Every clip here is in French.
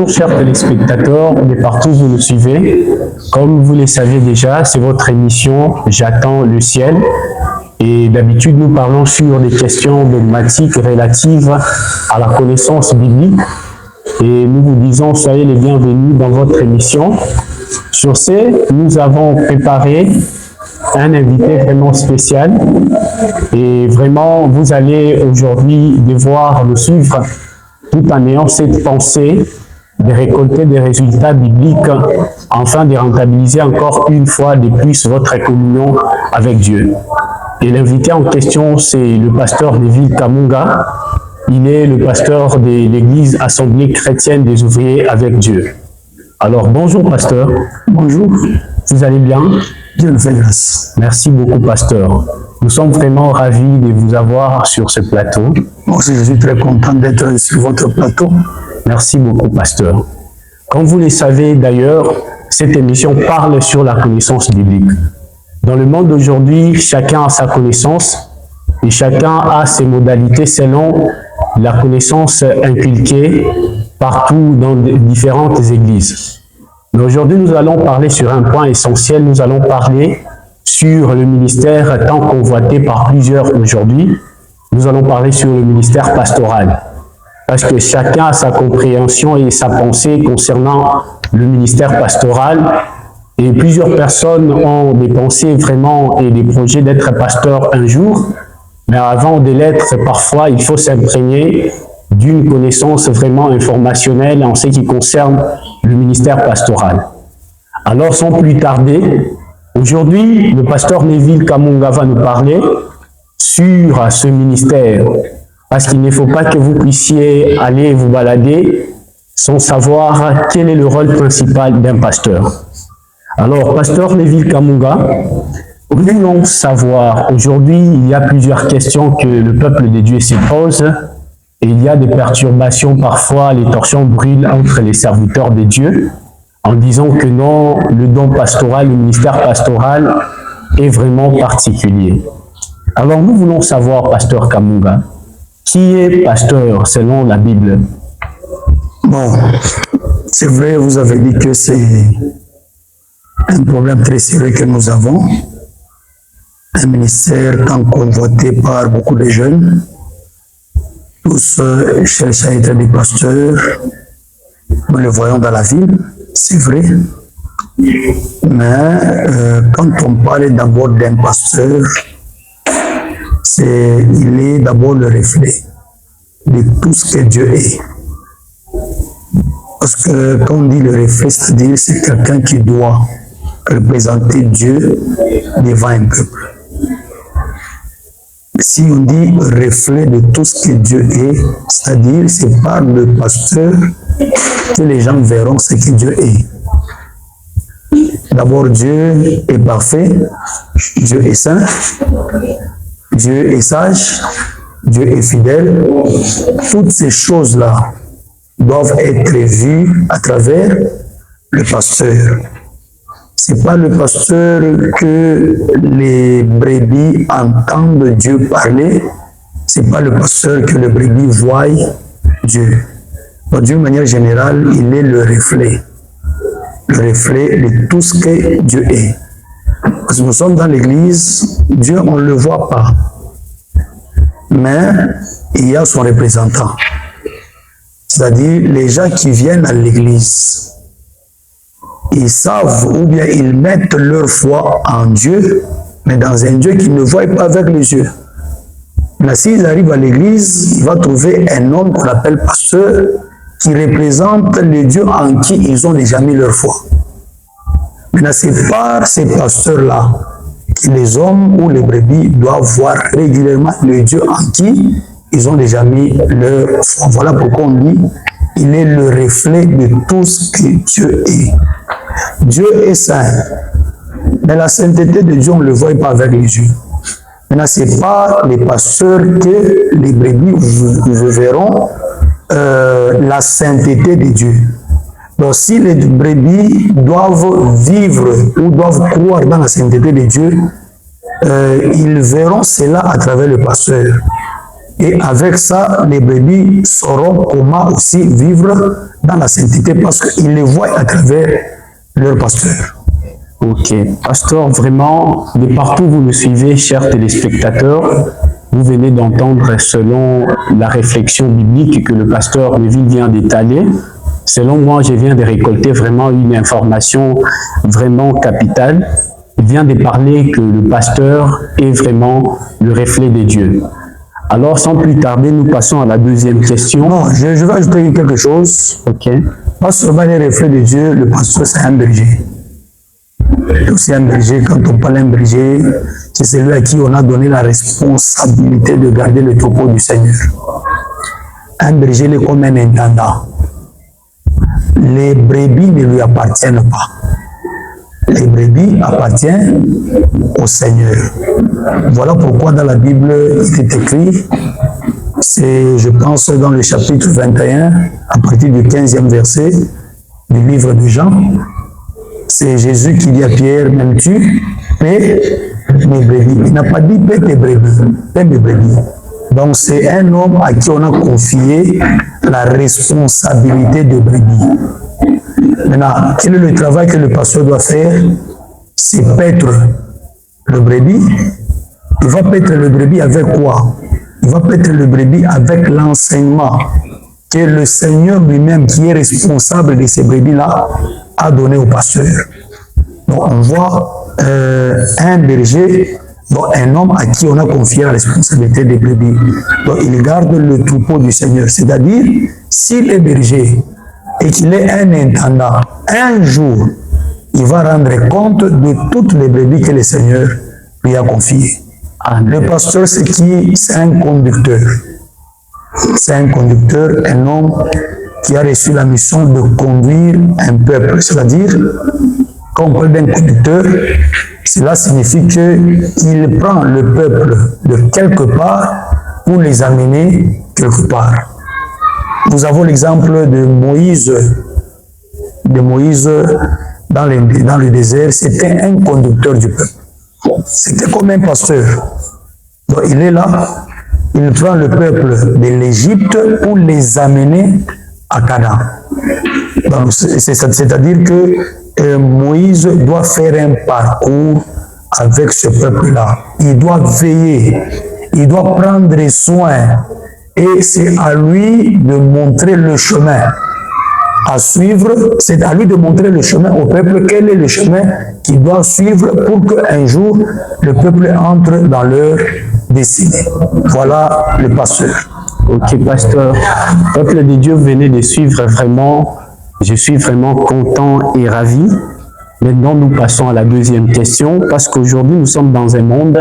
Bonjour chers téléspectateurs, de partout où vous nous suivez. Comme vous le savez déjà, c'est votre émission J'attends le ciel. Et d'habitude, nous parlons sur des questions dogmatiques relatives à la connaissance biblique. Et nous vous disons, soyez les bienvenus dans votre émission. Sur ce, nous avons préparé un invité vraiment spécial. Et vraiment, vous allez aujourd'hui devoir nous suivre tout en ayant cette pensée de récolter des résultats bibliques afin de rentabiliser encore une fois de plus votre communion avec Dieu. Et l'invité en question, c'est le pasteur Neville Kamunga. Il est le pasteur de l'église Assemblée chrétienne des ouvriers avec Dieu. Alors, bonjour pasteur. Bonjour. Vous allez bien? Dieu nous fait grâce. Merci beaucoup pasteur. Nous sommes vraiment ravis de vous avoir sur ce plateau. Moi aussi, je suis très content d'être sur votre plateau. Merci beaucoup, pasteur. Comme vous le savez d'ailleurs, cette émission parle sur la connaissance biblique. Dans le monde d'aujourd'hui, chacun a sa connaissance et chacun a ses modalités selon la connaissance inculquée partout dans différentes églises. Mais aujourd'hui, nous allons parler sur un point essentiel. Nous allons parler sur le ministère tant convoité par plusieurs aujourd'hui. Nous allons parler sur le ministère pastoral. Parce que chacun a sa compréhension et sa pensée concernant le ministère pastoral. Et plusieurs personnes ont des pensées vraiment et des projets d'être pasteur un jour. Mais avant de l'être, parfois, il faut s'imprégner d'une connaissance vraiment informationnelle en ce qui concerne le ministère pastoral. Alors, sans plus tarder, aujourd'hui, le pasteur Neville Kamunga va nous parler sur ce ministère. Parce qu'il ne faut pas que vous puissiez aller vous balader sans savoir quel est le rôle principal d'un pasteur. Alors, pasteur Neville Kamunga, voulons savoir, aujourd'hui, il y a plusieurs questions que le peuple de Dieu se pose. Et il y a des perturbations, parfois les torsions brûlent entre les serviteurs de Dieu, en disant que non, le don pastoral, le ministère pastoral est vraiment particulier. Alors, nous voulons savoir, pasteur Kamunga, qui est pasteur selon la Bible? Bon, c'est vrai, vous avez dit que c'est un problème très sérieux que nous avons. Un ministère tant convoité par beaucoup de jeunes. Tous cherchent à être des pasteurs. Nous le voyons dans la ville, c'est vrai. Mais quand on parle d'abord d'un pasteur, il est d'abord le reflet de tout ce que Dieu est. Parce que quand on dit le reflet, c'est-à-dire c'est quelqu'un qui doit représenter Dieu devant un peuple. Si on dit reflet de tout ce que Dieu est, c'est-à-dire c'est par le pasteur que les gens verront ce que Dieu est. D'abord, Dieu est parfait, Dieu est saint, Dieu est sage, Dieu est fidèle. Toutes ces choses-là doivent être vues à travers le pasteur. C'est pas le pasteur que les brebis entendent Dieu parler, c'est pas le pasteur que les brebis voient Dieu. Donc, d'une manière générale, il est le reflet de tout ce que Dieu est. Parce que nous sommes dans l'église, Dieu, on ne le voit pas. Mais il y a son représentant. C'est-à-dire les gens qui viennent à l'église. Ils savent ou bien ils mettent leur foi en Dieu, mais dans un Dieu qu'ils ne voient pas avec les yeux. Mais s'ils arrivent à l'église, ils vont trouver un homme qu'on appelle pasteur qui représente le Dieu en qui ils ont déjà mis leur foi. Maintenant, c'est par ces pasteurs-là que les hommes ou les brebis doivent voir régulièrement le Dieu en qui ils ont déjà mis leur foi. Voilà pourquoi on dit il est le reflet de tout ce que Dieu est. Dieu est saint, mais la sainteté de Dieu, on ne le voit pas avec les yeux. Maintenant, ce n'est pas les pasteurs que les brebis verront la sainteté de Dieu. Donc, si les brebis doivent vivre ou doivent croire dans la sainteté de Dieu, ils verront cela à travers le pasteur. Et avec ça, les brebis sauront comment aussi vivre dans la sainteté parce qu'ils les voient à travers leur pasteur. Ok. Pasteur, vraiment, de partout où vous me suivez, chers téléspectateurs, vous venez d'entendre selon la réflexion biblique que le pasteur Neville vient d'étaler. Selon moi, je viens de récolter vraiment une information vraiment capitale. Il vient de parler que le pasteur est vraiment le reflet de Dieu. Alors, sans plus tarder, nous passons à la deuxième question. Non, je vais ajouter quelque chose. Ok. Pas seulement les reflets de Dieu, le pasteur c'est un berger. Et aussi un berger, quand on parle d'un berger, c'est celui à qui on a donné la responsabilité de garder le troupeau du Seigneur. Un berger, il est comme un intendant. Les brebis ne lui appartiennent pas. Les brebis appartiennent au Seigneur. Voilà pourquoi dans la Bible, il est écrit, c'est, je pense, dans le chapitre 21, à partir du 15e verset du livre de Jean, c'est Jésus qui dit à Pierre, m'aimes-tu? Paix mes brebis. Il n'a pas dit paix tes brebis, paix mes brebis. Donc c'est un homme à qui on a confié la responsabilité de brebis. Maintenant, quel est le travail que le pasteur doit faire? C'est paître le brebis. Il va paître le brebis avec quoi? Il va paître le brebis avec l'enseignement que le Seigneur lui-même, qui est responsable de ces brebis-là, a donné au pasteur. Donc on voit un berger, donc un homme à qui on a confié la responsabilité des brebis. Donc il garde le troupeau du Seigneur. C'est-à-dire, s'il est berger et qu'il est un intendant, un jour, il va rendre compte de toutes les brebis que le Seigneur lui a confiées. Le pasteur, c'est qui? C'est un conducteur. C'est un conducteur, un homme qui a reçu la mission de conduire un peuple. C'est-à-dire, quand on parle d'un conducteur, cela signifie qu'il prend le peuple de quelque part pour les amener quelque part. Nous avons l'exemple de Moïse dans le désert. C'était un conducteur du peuple. C'était comme un pasteur. Donc il est là, il prend le peuple de l'Égypte pour les amener à Canaan. C'est-à-dire que Moïse doit faire un parcours avec ce peuple-là. Il doit veiller, il doit prendre soin. Et c'est à lui de montrer le chemin à suivre. C'est à lui de montrer le chemin au peuple. Quel est le chemin qu'il doit suivre pour qu'un jour, le peuple entre dans leur destinée. Voilà le pasteur. Ok, pasteur. Peuple de Dieu, venez de suivre vraiment. Je suis vraiment content et ravi. Maintenant, nous passons à la deuxième question, parce qu'aujourd'hui, nous sommes dans un monde,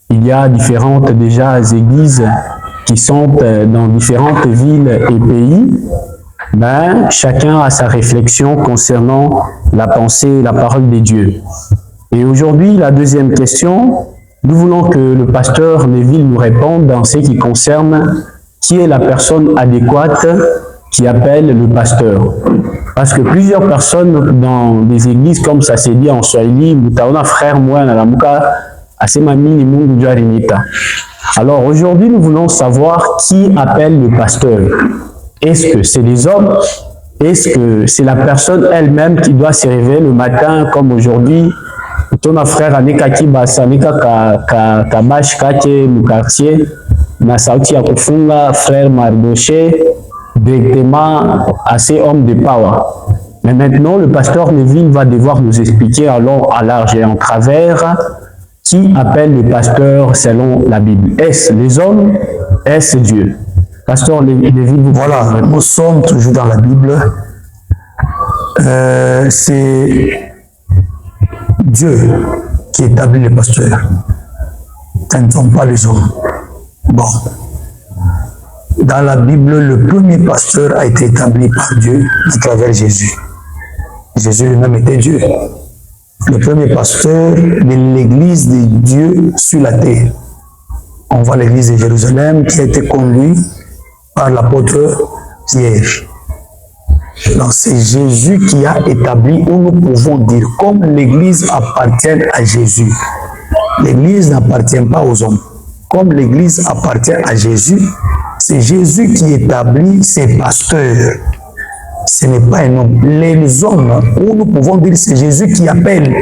il y a différentes déjà églises qui sont dans différentes villes et pays. Ben, chacun a sa réflexion concernant la pensée et la parole de Dieu. Et aujourd'hui, la deuxième question, nous voulons que le pasteur Neville nous réponde dans ce qui concerne qui est la personne adéquate qui appelle le pasteur. Parce que plusieurs personnes dans des églises, comme ça s'est dit en Swahili, Mutaona frère moi na lamuka asemami ni mungu jarinita. Alors aujourd'hui, nous voulons savoir qui appelle le pasteur. Est-ce que c'est les hommes? Est-ce que c'est la personne elle-même qui doit se réveiller le matin comme aujourd'hui? Ton frère Anika Kibasa, Anika Kabash Kake, mon quartier, na sauti ya kufunga, frère Mardoché, directement à ces hommes de power. Mais maintenant, le pasteur Neville va devoir nous expliquer à long, à large et en travers qui appelle le pasteur selon la Bible. Est-ce les hommes? Est-ce Dieu? Pasteur Neville, vous voilà, nous sommes toujours dans la Bible. C'est Dieu qui établit les pasteurs. Ce ne sont pas les hommes. Bon. Dans la Bible, le premier pasteur a été établi par Dieu à travers Jésus. Jésus lui-même était Dieu. Le premier pasteur de l'église de Dieu sur la terre. On voit l'église de Jérusalem qui a été conduite par l'apôtre Pierre. Donc c'est Jésus qui a établi, où nous pouvons dire, comme l'église appartient à Jésus. L'église n'appartient pas aux hommes. comme l'église appartient à Jésus, c'est Jésus qui établit ses pasteurs. Ce n'est pas un homme. Les hommes, où nous pouvons dire c'est Jésus qui appelle.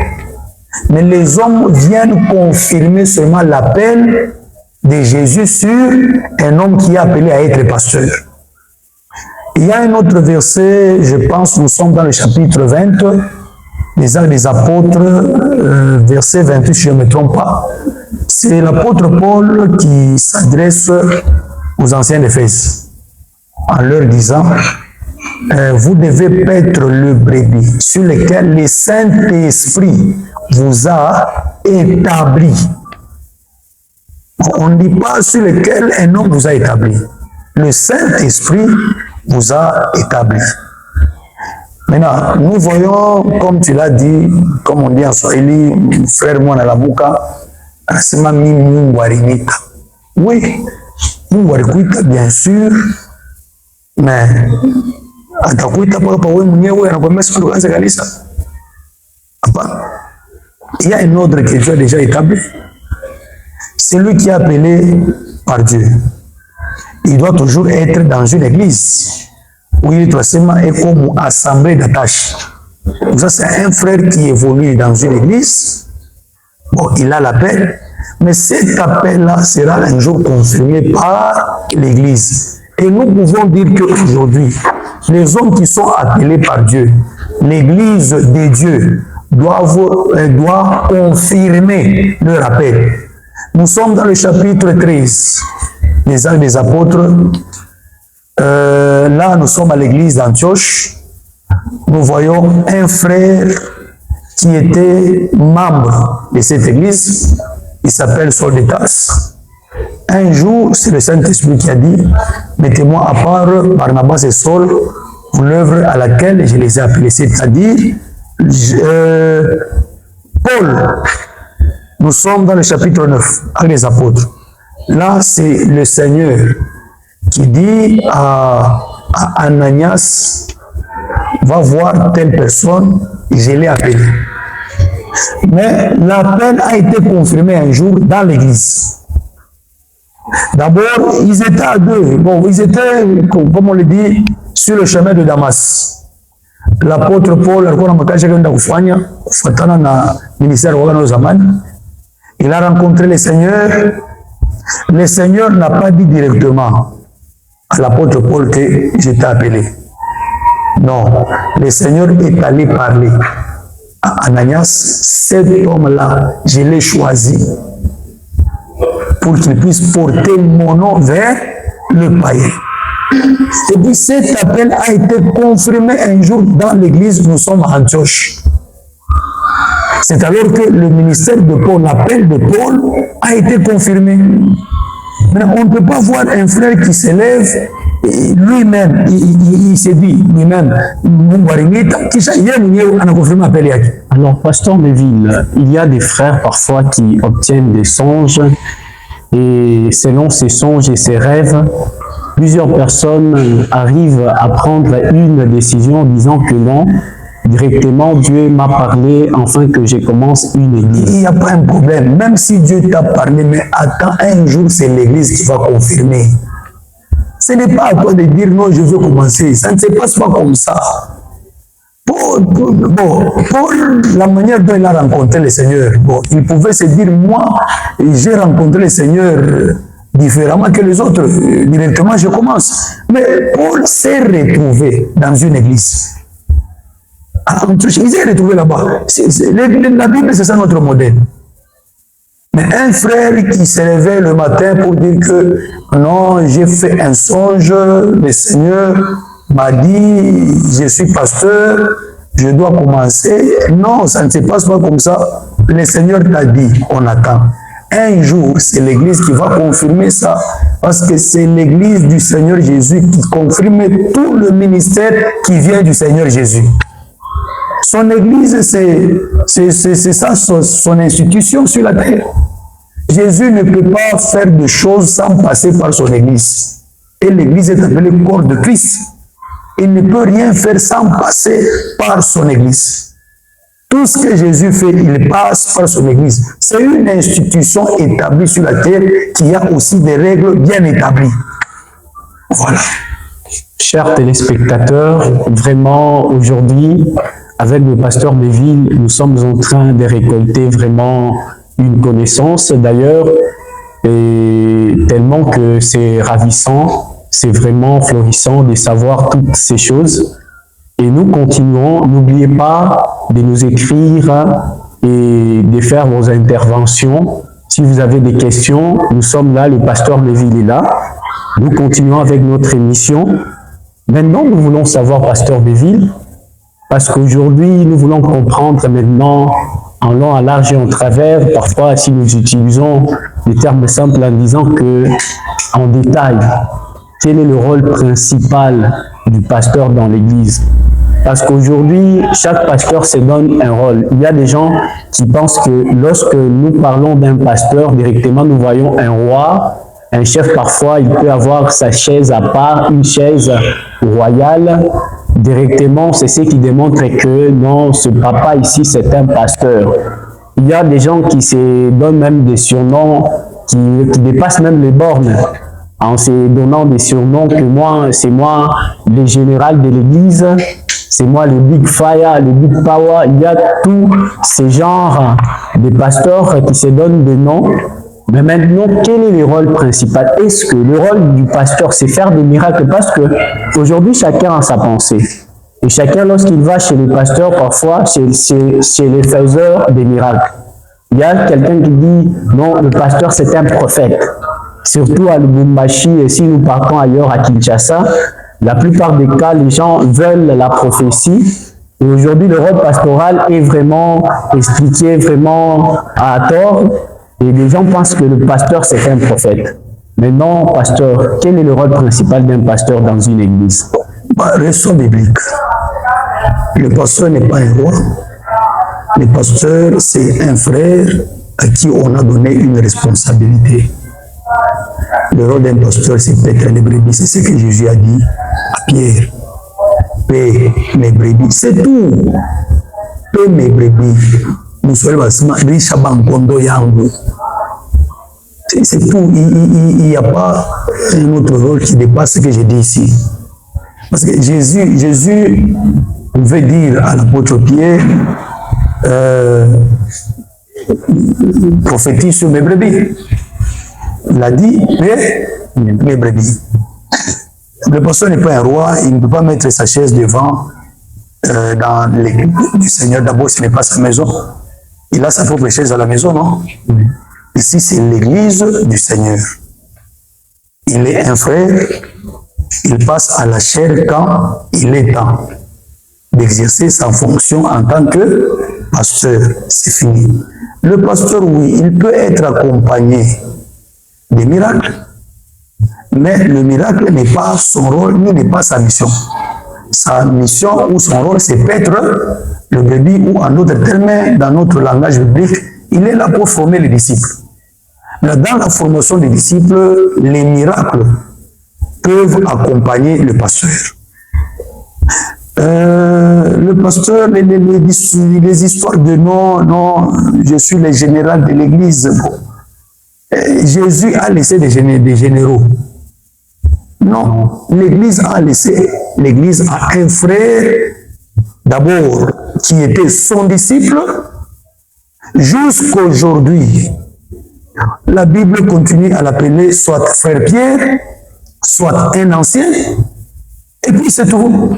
Mais les hommes viennent confirmer seulement l'appel de Jésus sur un homme qui est appelé à être pasteur. Il y a un autre verset, je pense, nous sommes dans le chapitre 20, des Actes des Apôtres, verset 28, si je ne me trompe pas. C'est l'apôtre Paul qui s'adresse aux anciens d'Éphèse en leur disant vous devez paître le brebis sur lequel le Saint-Esprit vous a établi. On ne dit pas sur lequel un homme vous a établi. Le Saint-Esprit vous a établi. Maintenant, nous voyons, comme tu l'as dit, comme on dit en Swahili, frère Mwana Lamuka, anasema mimi Mungu alinita. Oui, Mungu alikuita bien sûr, mais atakuita paka wewe mwenyewe anakuambia sasa tuanze kanisa. Hapana. Il y a un ordre que Dieu a déjà établi. Celui qui est appelé par Dieu, il doit toujours être dans une église où il est comme assemblée d'attache. Ça, c'est un frère qui évolue dans une église. Bon, il a l'appel, mais cet appel-là sera un jour confirmé par l'église. Et nous pouvons dire qu'aujourd'hui, les hommes qui sont appelés par Dieu, l'église de Dieu, doit confirmer leur appel. Nous sommes dans le chapitre 13 des Actes des Apôtres. Là, nous sommes à l'église d'Antioche. Nous voyons un frère qui était membre de cette église. Il s'appelle Saul de Tarse. Un jour, c'est le Saint-Esprit qui a dit « Mettez-moi à part Barnabas et Saul pour l'œuvre à laquelle je les ai appelés. » C'est-à-dire, Paul, nous sommes dans le chapitre 9, avec les apôtres. Là, c'est le Seigneur qui dit à Ananias, va voir telle personne, je l'ai appelé. Mais l'appel a été confirmé un jour dans l'église. D'abord, ils étaient à deux. Bon, ils étaient, comme on le dit, sur le chemin de Damas. L'apôtre Paul, il a rencontré le Seigneur. Le Seigneur n'a pas dit directement à l'apôtre Paul que j'étais appelé. Non, le Seigneur est allé parler à Ananias. Cet homme-là, je l'ai choisi pour qu'il puisse porter mon nom vers le païen. Et puis cet appel a été confirmé un jour dans l'église, nous sommes à Antioche. C'est alors que le ministère de Paul, l'appel de Paul, a été confirmé. Mais on ne peut pas voir un frère qui s'élève lui-même, il se dit lui-même, alors, pasteur Neville, il y a des frères parfois qui obtiennent des songes et selon ces songes et ces rêves, plusieurs personnes arrivent à prendre une décision disant que non, directement Dieu m'a parlé afin que je commence une église. Il n'y a pas un problème, même si Dieu t'a parlé, mais attends un jour, c'est l'église qui va confirmer. Ce n'est pas à toi de dire non, je veux commencer. Ça ne se passe pas comme ça. Pour la manière dont il a rencontré le Seigneur, bon, il pouvait se dire, moi, j'ai rencontré le Seigneur différemment que les autres. Directement, je commence. Mais Paul s'est retrouvé dans une église. Il s'est retrouvé là-bas. La Bible, c'est ça notre modèle. Mais un frère qui s'est levé le matin pour dire que non, j'ai fait un songe, le Seigneur m'a dit, je suis pasteur, je dois commencer. Non, ça ne se passe pas comme ça. Le Seigneur t'a dit, on attend. Un jour, c'est l'église qui va confirmer ça, parce que c'est l'église du Seigneur Jésus qui confirme tout le ministère qui vient du Seigneur Jésus. Son église, c'est ça, son institution sur la terre. Jésus ne peut pas faire de choses sans passer par son église. Et l'église est appelée corps de Christ. Il ne peut rien faire sans passer par son église. Tout ce que Jésus fait, il passe par son Église. C'est une institution établie sur la terre qui a aussi des règles bien établies. Voilà. Chers téléspectateurs, vraiment aujourd'hui, avec le pasteur Béville, nous sommes en train de récolter vraiment une connaissance d'ailleurs, et tellement que c'est ravissant, c'est vraiment florissant de savoir toutes ces choses. Et nous continuons, n'oubliez pas de nous écrire et de faire vos interventions. Si vous avez des questions, nous sommes là, le pasteur Béville est là. Nous continuons avec notre émission. Maintenant, nous voulons savoir, pasteur Béville, parce qu'aujourd'hui, nous voulons comprendre maintenant en long, en large et en travers, parfois si nous utilisons des termes simples en disant que, en détail, quel est le rôle principal du pasteur dans l'Église? Parce qu'aujourd'hui, chaque pasteur se donne un rôle. Il y a des gens qui pensent que lorsque nous parlons d'un pasteur, directement nous voyons un roi, un chef. Parfois, il peut avoir sa chaise à part, une chaise royale. Directement, c'est ce qui démontre que non, ce papa ici, c'est un pasteur. Il y a des gens qui se donnent même des surnoms qui dépassent même les bornes, en se donnant des surnoms que moi, c'est moi le général de l'église, c'est moi le big fire, le big power. Il y a tous ces genres de pasteurs qui se donnent des noms. Mais maintenant, quel est le rôle principal? Est-ce que le rôle du pasteur, c'est faire des miracles? Parce que aujourd'hui, chacun a sa pensée. Et chacun, lorsqu'il va chez le pasteur, parfois, c'est le faiseur des miracles. Il y a quelqu'un qui dit, non, le pasteur, c'est un prophète. Surtout à Lubumbashi, et si nous partons ailleurs à Kinshasa, la plupart des cas, les gens veulent la prophétie. Et aujourd'hui, le rôle pastoral est vraiment expliqué, vraiment à tort. Et les gens pensent que le pasteur, c'est un prophète. Mais non, pasteur, quel est le rôle principal d'un pasteur dans une église? Restons bibliques. Le pasteur n'est pas un roi. Le pasteur, c'est un frère à qui on a donné une responsabilité. Le rôle d'un pasteur, c'est paître les brebis. C'est ce que Jésus a dit à Pierre. Paix mes brebis. C'est tout. Paix mes brebis. C'est tout. Il n'y a pas un autre rôle qui dépasse ce que j'ai dit ici. Parce que Jésus pouvait dire à l'apôtre Pierre, prophétise sur mes brebis. Il a dit, mes brebis. Le pasteur n'est pas un roi, il ne peut pas mettre sa chaise devant dans l'église du Seigneur. D'abord, ce n'est pas sa maison. Il a sa propre chaise à la maison, non? Oui. Ici, c'est l'église du Seigneur. Il est un frère, il passe à la chair quand il est temps d'exercer sa fonction en tant que pasteur. C'est fini. Le pasteur, oui, il peut être accompagné des miracles, mais le miracle n'est pas son rôle, ni n'est pas sa mission. Sa mission ou son rôle, c'est paître le brebis, ou en d'autres termes, dans notre langage biblique, il est là pour former les disciples. Mais dans la formation des disciples, les miracles peuvent accompagner le pasteur. Le pasteur, les histoires de non, je suis le général de l'église. Jésus a laissé des généraux. Non, l'église a laissé, l'église a un frère, d'abord, qui était son disciple, jusqu'aujourd'hui. La Bible continue à l'appeler soit frère Pierre, soit un ancien, et puis c'est tout.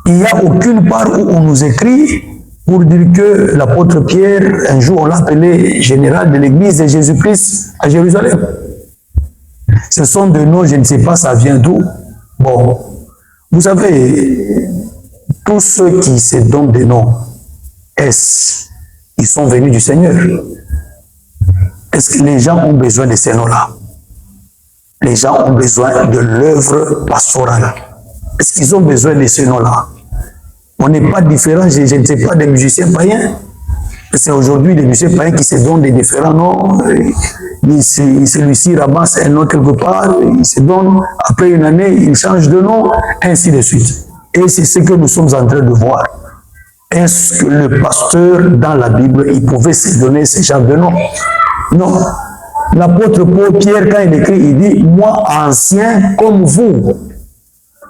Il n'y a aucune part où on nous écrit pour dire que l'apôtre Pierre, un jour, on l'a appelé général de l'église de Jésus-Christ à Jérusalem. Ce sont des noms, je ne sais pas, ça vient d'où. Bon, vous savez, tous ceux qui se donnent des noms, ils sont venus du Seigneur? Est-ce que les gens ont besoin de ces noms-là? Les gens ont besoin de l'œuvre pastorale. Est-ce qu'ils ont besoin de ces noms-là? On n'est pas différent, je ne sais pas, des musiciens païens. C'est aujourd'hui des musiciens païens qui se donnent des différents noms. Celui-ci ramasse un nom quelque part, il se donne, après une année, il change de nom, ainsi de suite. Et c'est ce que nous sommes en train de voir. est-ce que le pasteur, dans la Bible, il pouvait se donner ce genre de nom? Non. L'apôtre Paul Pierre, quand il écrit, il dit, moi ancien comme vous.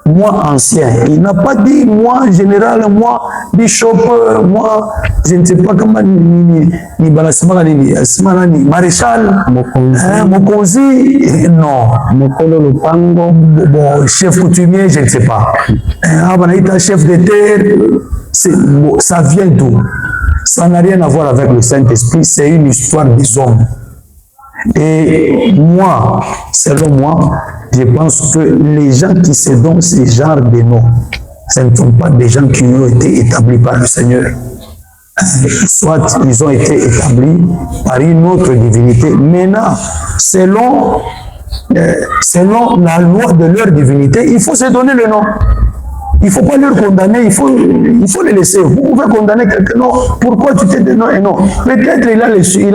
Moi ancien. Il n'a pas dit moi général, moi bishop, moi je ne sais pas comment ni maréchal, Mokonzi, non. Mokolo Lupango, Bon, chef coutumier, je ne sais pas. Chef de terre, ça vient d'où? Ça n'a rien à voir avec le Saint-Esprit, c'est une histoire des hommes. Et moi, selon moi, je pense que les gens qui se donnent ce genre de noms, ce ne sont pas des gens qui ont été établis par le Seigneur. Soit ils ont été établis par une autre divinité. Maintenant, selon la loi de leur divinité, il faut se donner le nom. Il ne faut pas leur condamner, il faut les laisser. Vous pouvez condamner quelqu'un, non. Pourquoi tu t'es donné un nom? Peut-être il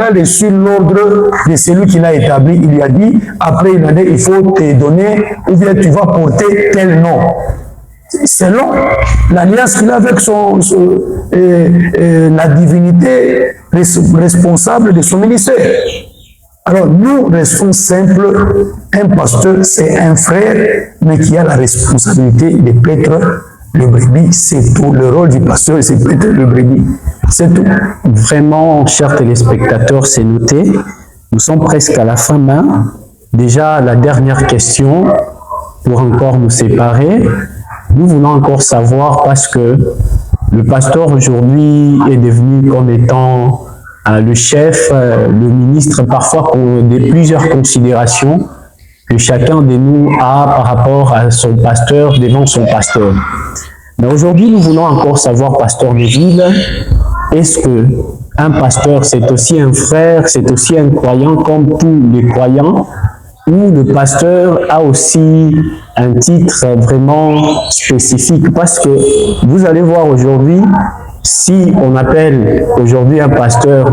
a reçu l'ordre de celui qui l'a établi. Il lui a dit, après il a dit, il faut te donner, ou bien tu vas porter tel nom. Selon l'alliance qu'il a avec la divinité responsable de son ministère. Alors, nous restons simples. Un pasteur, c'est un frère, mais qui a la responsabilité de paître le brebis. C'est tout. Le rôle du pasteur, c'est paître le brebis. C'est tout. Vraiment, chers téléspectateurs, c'est noté. Nous sommes presque à la fin. Déjà, la dernière question, pour encore nous séparer. Nous voulons encore savoir, parce que le pasteur aujourd'hui est devenu comme étant le chef, le ministre, parfois pour plusieurs considérations que chacun de nous a par rapport à son pasteur, devant son pasteur. Mais aujourd'hui, nous voulons encore savoir, pasteur de ville, est-ce que un pasteur, c'est aussi un frère, c'est aussi un croyant comme tous les croyants, ou le pasteur a aussi un titre vraiment spécifique? Parce que vous allez voir aujourd'hui, si on appelle aujourd'hui un pasteur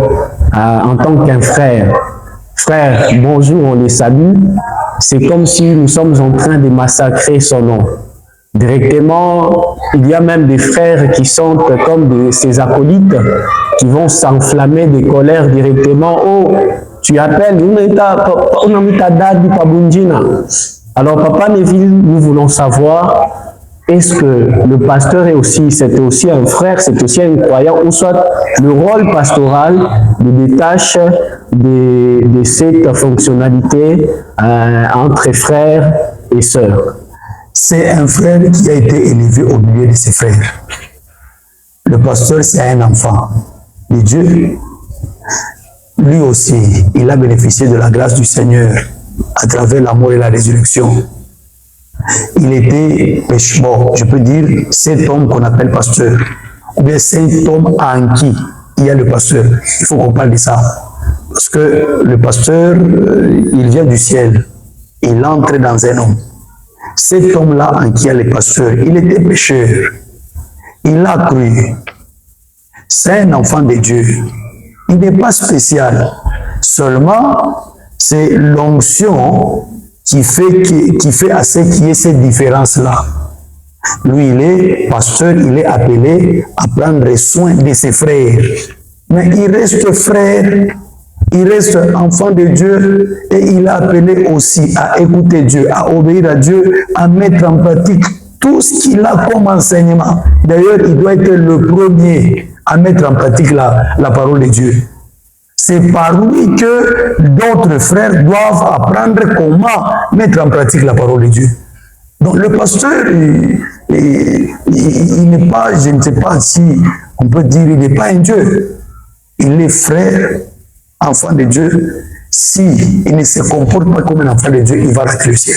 en tant qu'un frère, frère, bonjour, on les salue, c'est comme si nous sommes en train de massacrer son nom. Directement, il y a même des frères qui sont comme ces acolytes qui vont s'enflammer de colère directement. Oh, tu appelles, alors Papa Neville, nous voulons savoir, est-ce que le pasteur est aussi, c'est aussi un frère, c'est aussi un croyant, ou soit le rôle pastoral le détache de cette fonctionnalité entre frères et sœurs? C'est un frère qui a été élevé au milieu de ses frères. Le pasteur, c'est un enfant de Dieu. Lui aussi, il a bénéficié de la grâce du Seigneur à travers la mort et la résurrection. Il était pécheur, je peux dire, cet homme qu'on appelle pasteur, ou bien cet homme en qui il y a le pasteur. Il faut qu'on parle de ça. Parce que le pasteur, il vient du ciel. Il entre dans un homme. Cet homme-là en qui il y a le pasteur, il était pécheur. Il a cru. C'est un enfant de Dieu. Il n'est pas spécial. Seulement, c'est l'onction qui fait à ce qu'il y ait cette différence-là. Lui, il est pasteur, il est appelé à prendre soin de ses frères. Mais il reste frère, il reste enfant de Dieu et il est appelé aussi à écouter Dieu, à obéir à Dieu, à mettre en pratique tout ce qu'il a comme enseignement. D'ailleurs, il doit être le premier à mettre en pratique la parole de Dieu. C'est par lui que d'autres frères doivent apprendre comment mettre en pratique la parole de Dieu. Donc le pasteur, il n'est pas, je ne sais pas si on peut dire, il n'est pas un Dieu. Il est frère, enfant de Dieu. Si il ne se comporte pas comme un enfant de Dieu, il va rater le ciel.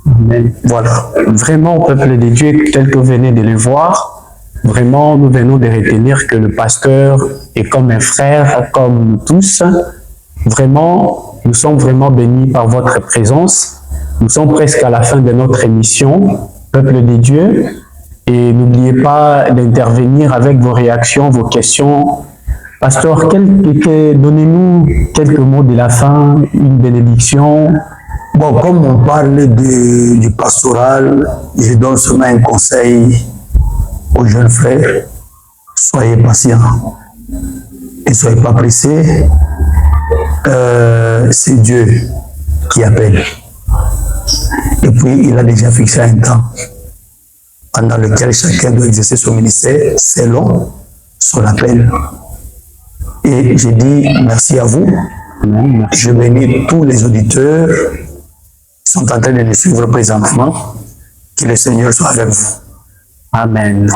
Amen. Voilà. Vraiment, peuple de Dieu, tel que vous venez de le voir, vraiment, nous venons de retenir que le pasteur est comme un frère, comme nous tous. Vraiment, nous sommes vraiment bénis par votre présence. Nous sommes presque à la fin de notre émission, peuple de Dieu. Et n'oubliez pas d'intervenir avec vos réactions, vos questions. Pasteur, donnez-nous quelques mots de la fin, une bénédiction. Bon, comme on parle du pastoral, je donne seulement un conseil aux jeunes frères. soyez patients et ne soyez pas pressés. C'est Dieu qui appelle. Et puis, il a déjà fixé un temps pendant lequel chacun doit exercer son ministère selon son appel. Et je dis merci à vous. Je bénis tous les auditeurs qui sont en train de nous suivre présentement. Que le Seigneur soit avec vous. Amen.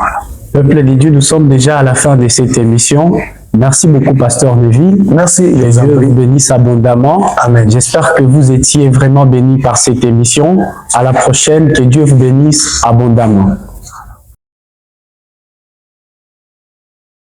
Peuple de Dieu, nous sommes déjà à la fin de cette émission. Merci beaucoup, Pasteur Neville. Merci. Que Dieu vous bénisse abondamment. Amen. J'espère que vous étiez vraiment bénis par cette émission. À la prochaine. Que Dieu vous bénisse abondamment.